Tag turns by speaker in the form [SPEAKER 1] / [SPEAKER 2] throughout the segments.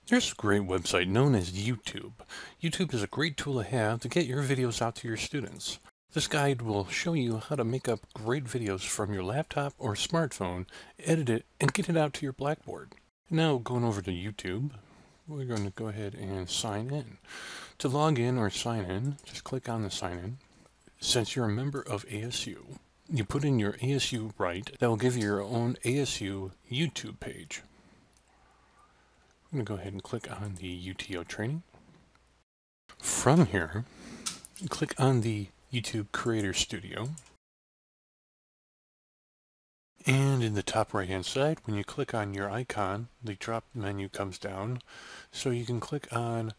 [SPEAKER 1] There's a great website known as YouTube. YouTube is a great tool to have to get your videos out to your students. This guide will show you how to make up great videos from your laptop or smartphone, edit it, and get it out to your Blackboard. Now, going over to YouTube, we're going to go ahead and sign in. To log in or sign in, just click on the sign in. Since you're a member of ASU, you put in your ASU right. That will give you your own ASU YouTube page. I'm going to go ahead and click on the UTO training. From here, click on the YouTube Creator Studio. And in the top right hand side, when you click on your icon, the drop menu comes down. So you can click on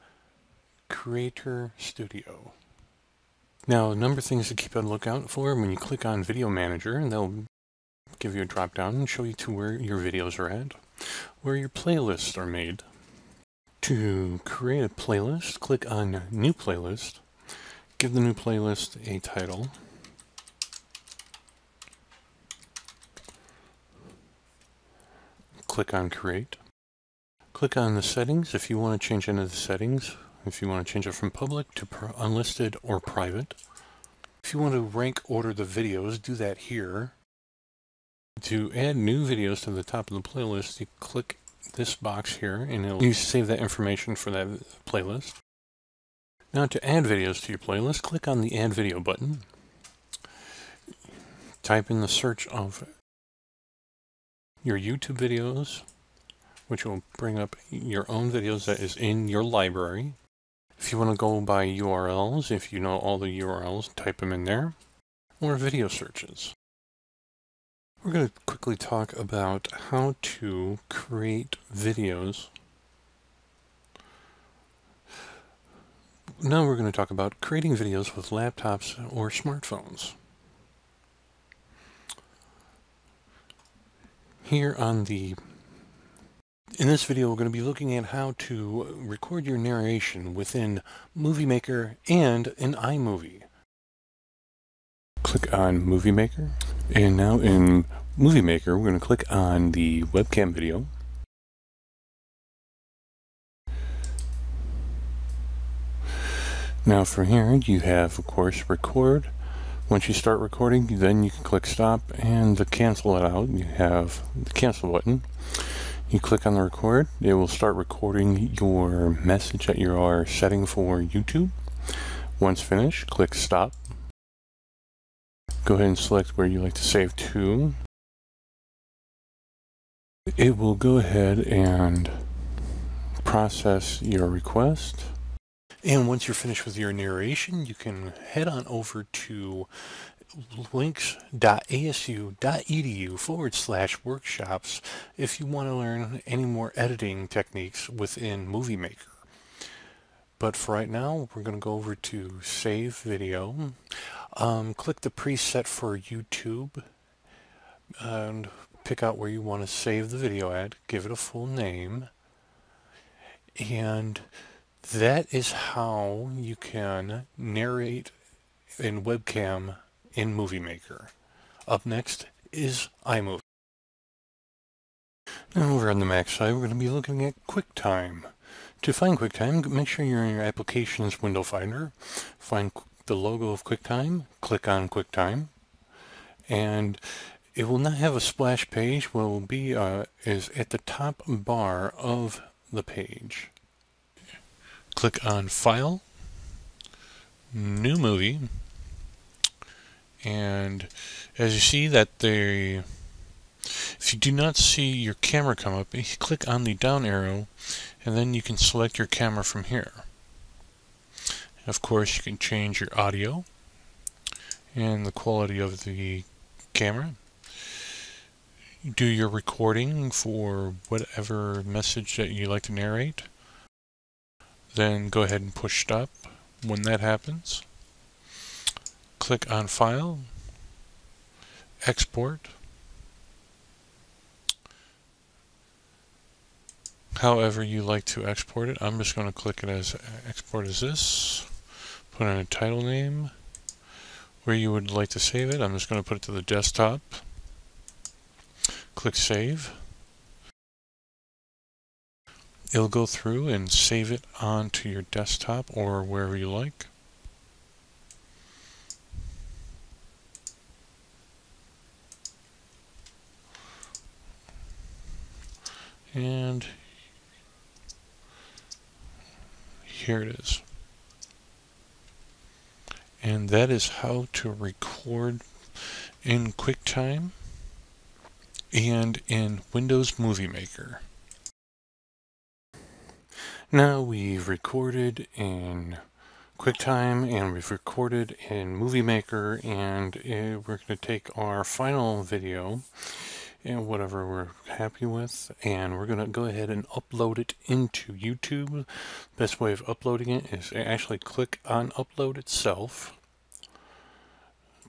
[SPEAKER 1] Creator Studio. Now, a number of things to keep on lookout for when you click on Video Manager, and they'll give you a drop down and show you to where your videos are at, where your playlists are made. To create a playlist, click on New Playlist. Give the new playlist a title. Click on Create. Click on the settings if you want to change any of the settings. If you want to change it from public to unlisted or private. If you want to rank order the videos, do that here. To add new videos to the top of the playlist, you click this box here and you save that information for that playlist. Now to add videos to your playlist, click on the Add Video button. Type in the search of your YouTube videos, which will bring up your own videos that is in your library. If you want to go by URLs, if you know all the URLs, type them in there, or video searches. We're going to quickly talk about how to create videos. Now we're going to talk about creating videos with laptops or smartphones. In this video, we're going to be looking at how to record your narration within Movie Maker and in iMovie. Click on Movie Maker, and now in Movie Maker, we're going to click on the webcam video. Now from here, you have, of course, record. Once you start recording, then you can click stop and to cancel it out, you have the cancel button. You click on the record, it will start recording your message that you are setting for YouTube. Once finished, click stop. Go ahead and select where you like to save to. It will go ahead and process your request. And once you're finished with your narration, you can head on over to links.asu.edu/workshops if you want to learn any more editing techniques within Movie Maker. But for right now, we're going to go over to Save Video. Click the preset for YouTube and pick out where you want to save the video at. Give it a full name. And that is how you can narrate in webcam in Movie Maker. Up next is iMovie. Now over on the Mac side, we're going to be looking at QuickTime. To find QuickTime, make sure you're in your Applications window finder. Find the logo of QuickTime, click on QuickTime, and it will not have a splash page. What will be is at the top bar of the page. Click on File, New Movie, and as you see that if you do not see your camera come up, you click on the down arrow and then you can select your camera from here. Of course, you can change your audio and the quality of the camera. Do your recording for whatever message that you like to narrate. Then go ahead and push stop when that happens. Click on File, Export. However you like to export it. I'm just going to click it as export as this. Put in a title name. Where you would like to save it, I'm just going to put it to the desktop. Click Save. It'll go through and save it onto your desktop or wherever you like. And here it is. And that is how to record in QuickTime and in Windows Movie Maker. Now we've recorded in QuickTime and we've recorded in Movie Maker, and we're going to take our final video and whatever we're happy with, and we're going to go ahead and upload it into YouTube. Best way of uploading it is actually click on upload itself.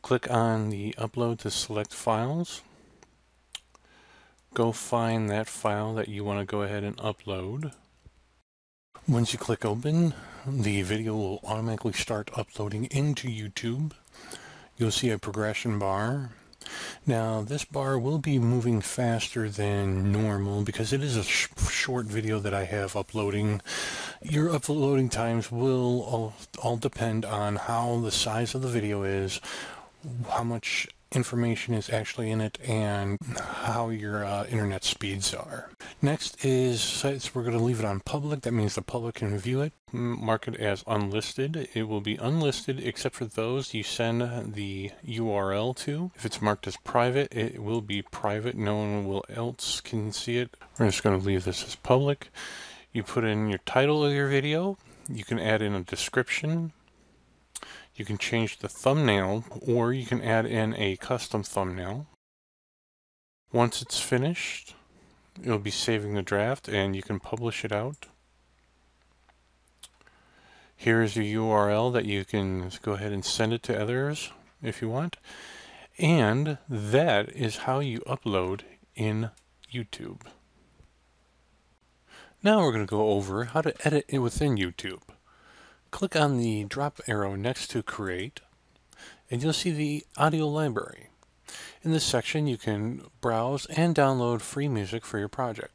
[SPEAKER 1] Click on the upload to select files. Go find that file that you want to go ahead and upload. Once you click open, the video will automatically start uploading into YouTube. You'll see a progression bar. Now this bar will be moving faster than normal because it is a short video that I have uploading. Your uploading times will all depend on how the size of the video is, how much information is actually in it, and how your internet speeds are. Next is sites. We're going to leave it on public. That means the public can view it. Mark it as unlisted. It will be unlisted except for those you send the URL to. If it's marked as private, it will be private. No one else can see it. We're just going to leave this as public. You put in your title of your video. You can add in a description. You can change the thumbnail, or you can add in a custom thumbnail. Once it's finished, it'll be saving the draft and you can publish it out. Here is your URL that you can go ahead and send it to others if you want. And that is how you upload in YouTube. Now we're going to go over how to edit it within YouTube. Click on the drop arrow next to Create, and you'll see the audio library. In this section, you can browse and download free music for your project.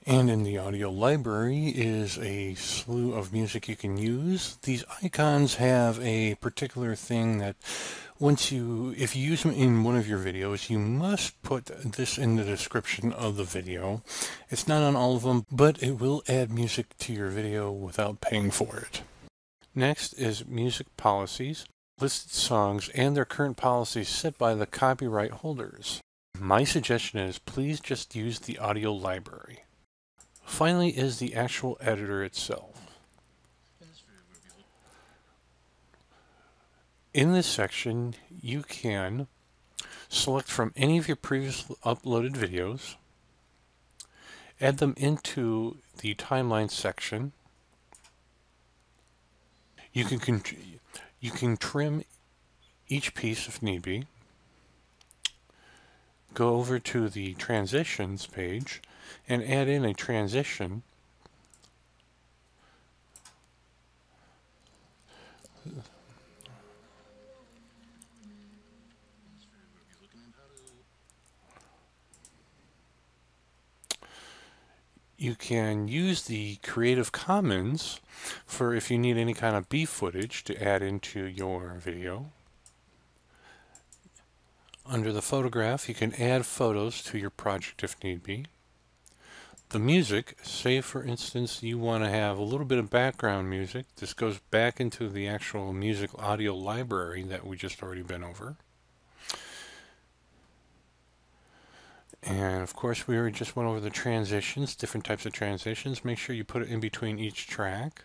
[SPEAKER 1] And in the audio library is a slew of music you can use. These icons have a particular thing that if you use them in one of your videos, you must put this in the description of the video. It's not on all of them, but it will add music to your video without paying for it. Next is music policies, listed songs, and their current policies set by the copyright holders. My suggestion is please just use the audio library. Finally is the actual editor itself. In this section, you can select from any of your previous uploaded videos, add them into the timeline section. You can trim each piece if need be. Go over to the transitions page and add in a transition. You can use the Creative Commons for if you need any kind of B footage to add into your video. Under the photograph, you can add photos to your project if need be. The music, say for instance you want to have a little bit of background music. This goes back into the actual music audio library that we just already been over. And of course we already just went over the transitions, different types of transitions. Make sure you put it in between each track.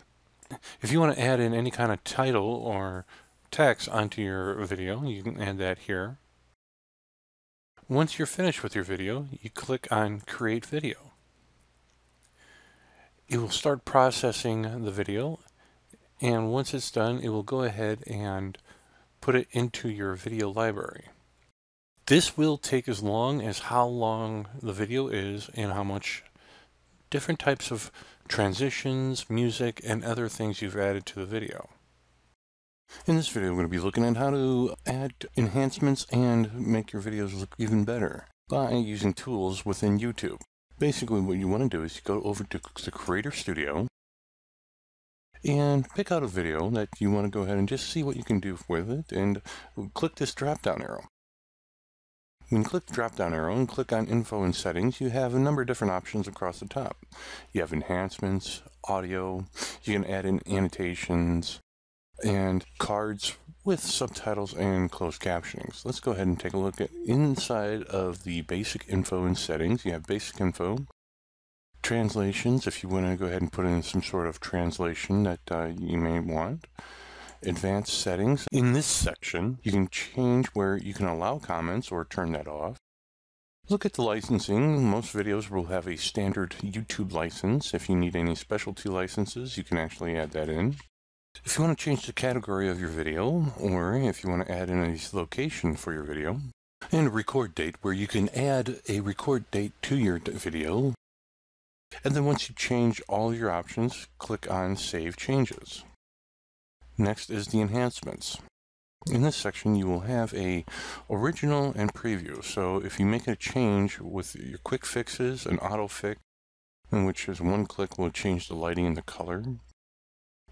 [SPEAKER 1] If you want to add in any kind of title or text onto your video, you can add that here. Once you're finished with your video, you click on Create Video. It will start processing the video, and once it's done, it will go ahead and put it into your video library. This will take as long as how long the video is and how much different types of transitions, music, and other things you've added to the video. In this video, I'm going to be looking at how to add enhancements and make your videos look even better by using tools within YouTube. Basically what you want to do is you go over to the Creator Studio and pick out a video that you want to go ahead and just see what you can do with it, and click this drop down arrow. When you click the drop down arrow and click on Info and Settings, you have a number of different options across the top. You have Enhancements, Audio, you can add in annotations, and cards with subtitles and closed captionings. Let's go ahead and take a look at inside of the Basic Info and Settings. You have Basic Info, Translations, if you want to go ahead and put in some sort of translation that you may want. Advanced Settings. In this section, you can change where you can allow comments or turn that off. Look at the licensing. Most videos will have a standard YouTube license. If you need any specialty licenses, you can actually add that in. If you want to change the category of your video, or if you want to add in a location for your video, and a record date where you can add a record date to your video. And then once you change all your options, click on Save Changes. Next is the Enhancements. In this section you will have a original and preview. So if you make a change with your quick fixes, an auto fix, in which is one click will change the lighting and the color.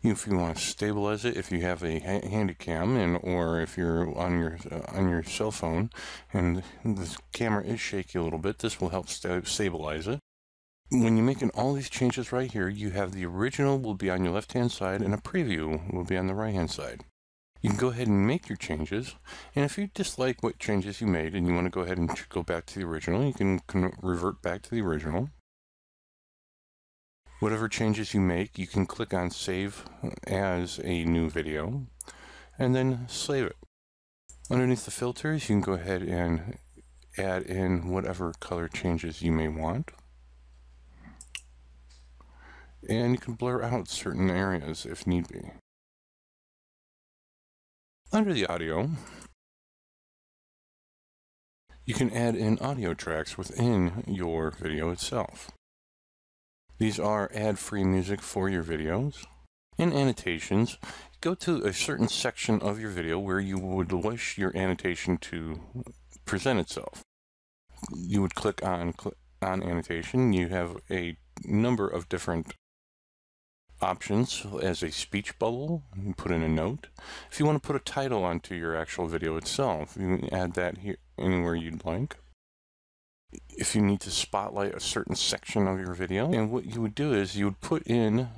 [SPEAKER 1] If you want to stabilize it, if you have a handycam, or if you're on your cell phone and the camera is shaky a little bit, this will help stabilize it. When you're making all these changes right here, you have the original will be on your left-hand side and a preview will be on the right-hand side. You can go ahead and make your changes, and if you dislike what changes you made and you want to go ahead and go back to the original, you can revert back to the original. Whatever changes you make, you can click on Save as a new video, and then save it. Underneath the filters, you can go ahead and add in whatever color changes you may want. And you can blur out certain areas if need be. Under the audio, you can add in audio tracks within your video itself. These are ad-free music for your videos. In annotations, go to a certain section of your video where you would wish your annotation to present itself. You would click on annotation. You have a number of different options as a speech bubble. You can put in a note. If you want to put a title onto your actual video itself, you can add that here anywhere you'd like. If you need to spotlight a certain section of your video, and what you would do is you would put in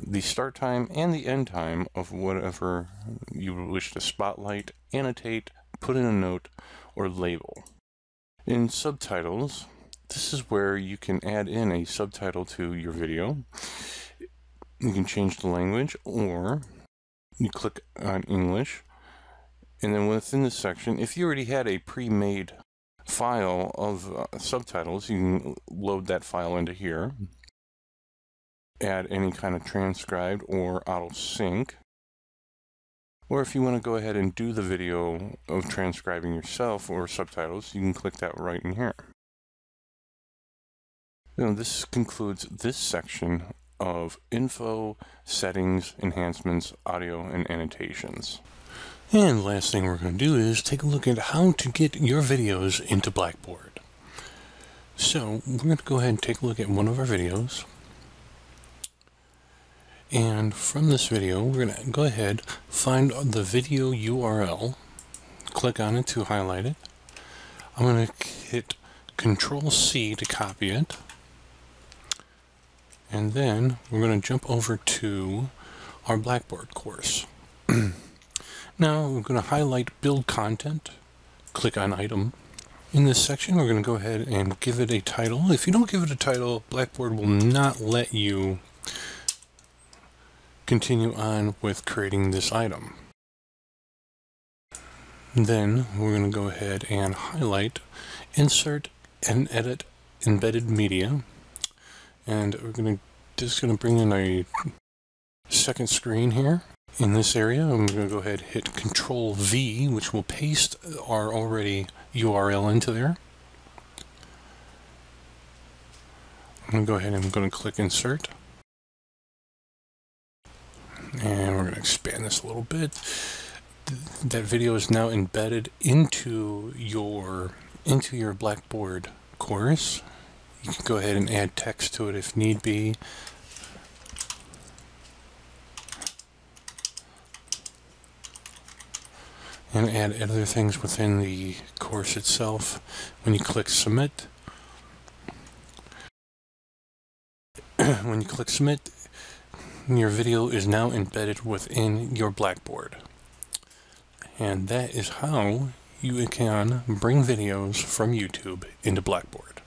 [SPEAKER 1] the start time and the end time of whatever you wish to spotlight, annotate, put in a note, or label. In subtitles, this is where you can add in a subtitle to your video. You can change the language, or you click on English, and then within this section, if you already had a pre-made file of subtitles, you can load that file into here, add any kind of transcribed or auto sync, or if you want to go ahead and do the video of transcribing yourself or subtitles, you can click that right in here. Now, this concludes this section of Info, Settings, Enhancements, Audio, and Annotations. And last thing we're going to do is take a look at how to get your videos into Blackboard. So we're going to go ahead and take a look at one of our videos. And from this video, we're going to go ahead, find the video URL, click on it to highlight it. I'm going to hit Control-C to copy it. And then we're going to jump over to our Blackboard course. Now we're going to highlight Build Content, click on Item. In this section we're going to go ahead and give it a title. If you don't give it a title, Blackboard will not let you continue on with creating this item. Then we're going to go ahead and highlight Insert and Edit Embedded Media. And we're just going to bring in a second screen here. In this area, I'm going to go ahead and hit Control-V, which will paste our already URL into there. I'm going to go ahead and I'm going to click Insert. And we're going to expand this a little bit. That video is now embedded into your Blackboard course. You can go ahead and add text to it if need be. And add other things within the course itself. When you click submit, your video is now embedded within your Blackboard. And that is how you can bring videos from YouTube into Blackboard.